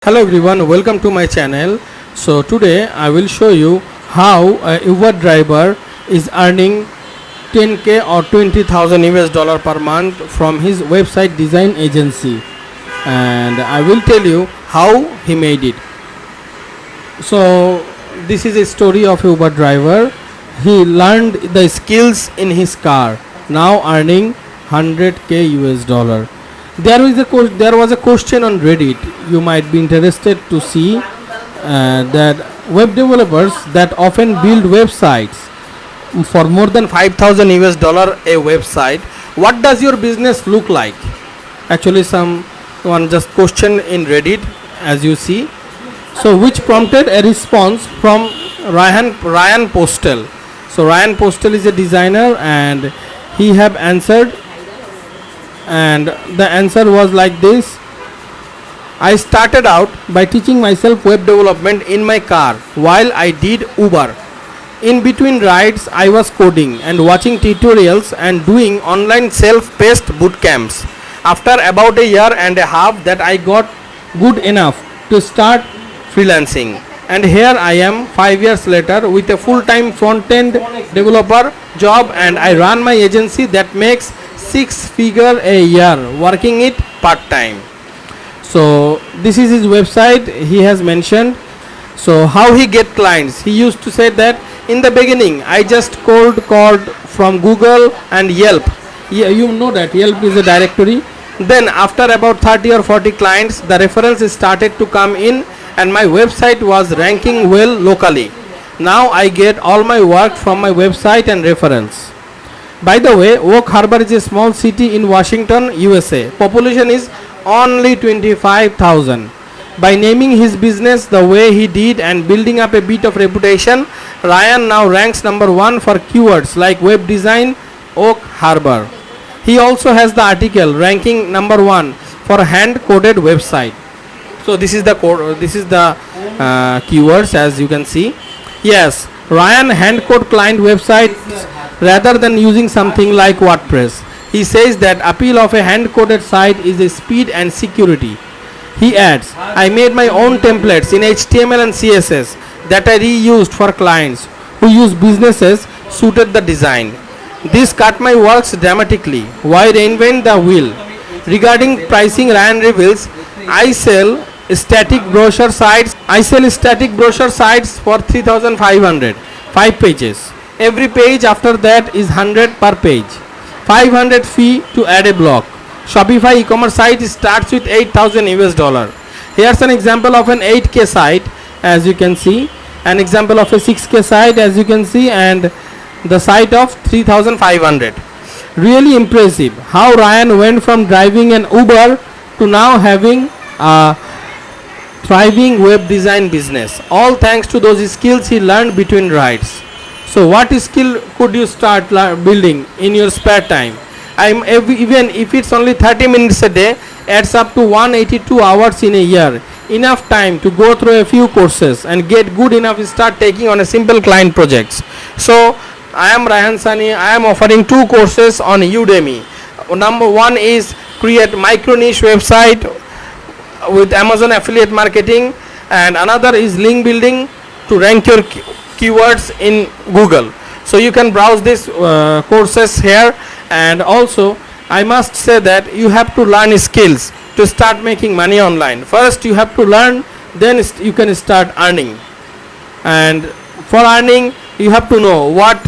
Hello everyone, welcome to my channel. So today I will show you how a Uber driver is earning 10k or 20,000 US dollar per month from his website design agency, and I will tell you how he made it. So this is a story of Uber driver. He learned the skills in his car, now earning 100k US dollar. There was a question on Reddit. You might be interested to see that web developers that often build websites for more than 5,000 US dollar a website. What does your business look like? Actually, someone just question in Reddit, as you see. So, which prompted a response from Ryan Postel. So, Ryan Postel is a designer, and he have answered, and the answer was like this: I started out by teaching myself web development in my car while I did Uber. In between rides, I was coding and watching tutorials and doing online self-paced boot camps. After about a year and a half that I got good enough to start freelancing. And here I am 5 years later with a full-time front-end developer job, and I run my agency that makes 6 figure a year working it part-time. So this is his website. He has mentioned. So how he get clients? He used to say that in the beginning I just cold called from Google and Yelp. Yeah, you know that Yelp is a directory. Then after about 30 or 40 clients, the referrals started to come in and my website was ranking well locally. Now I get all my work from my website and referrals. By the way, Oak Harbor is a small city in Washington, USA. Population is only 25,000. By naming his business the way he did and building up a bit of reputation, Ryan now ranks number 1 for keywords like web design, Oak Harbor. He also has the article ranking number 1 for hand-coded website. So this is the keywords, as you can see. Yes, Ryan hand-code client websites rather than using something like WordPress. He says that appeal of a hand-coded site is a speed and security. He adds, I made my own templates in HTML and CSS that I reused for clients who use businesses suited the design. This cut my works dramatically. Why reinvent the wheel? Regarding pricing, Ryan reveals, I sell static brochure sites for 3,500, 5 pages. Every page after that is 100 per page. 500 fee to add a block. Shopify e-commerce site starts with 8,000 US dollar. Here's an example of an 8k site, as you can see, an example of a 6k site, as you can see, and the site of 3,500. Really impressive how Ryan went from driving an Uber to now having a thriving web design business, all thanks to those skills he learned between rides. So what skill could you start building in your spare time? Even if it's only 30 minutes a day, adds up to 182 hours in a year. Enough time to go through a few courses and get good enough to start taking on a simple client projects. So I am Ryan Sani. I am offering 2 courses on Udemy. Number 1 is create micro niche website with Amazon affiliate marketing, and another is link building to rank your keywords in Google. So you can browse these courses here, and also I must say that you have to learn skills to start making money online. First you have to learn, then you can start earning. And for earning, you have to know what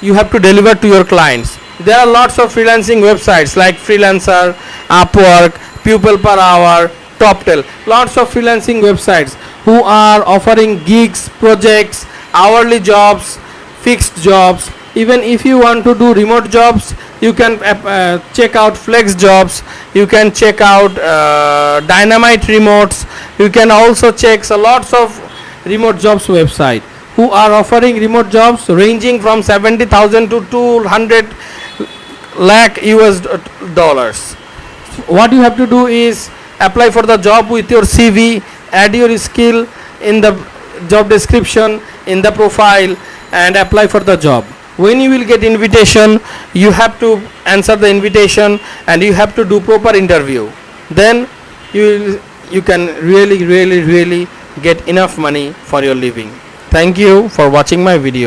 you have to deliver to your clients. There are lots of freelancing websites like Freelancer, Upwork, Pupil per Hour, Toptel, lots of freelancing websites who are offering gigs, projects, hourly jobs, fixed jobs. Even if you want to do remote jobs, you can check out Flex Jobs, you can check out Dynamite Remotes, you can also check lots of remote jobs website who are offering remote jobs ranging from 70,000 to 200 lakh US dollars. What you have to do is apply for the job with your CV, add your skill in the job description, in the profile, and apply for the job. When you will get invitation, you have to answer the invitation and you have to do proper interview. Then you will you can really get enough money for your living. Thank you for watching my video.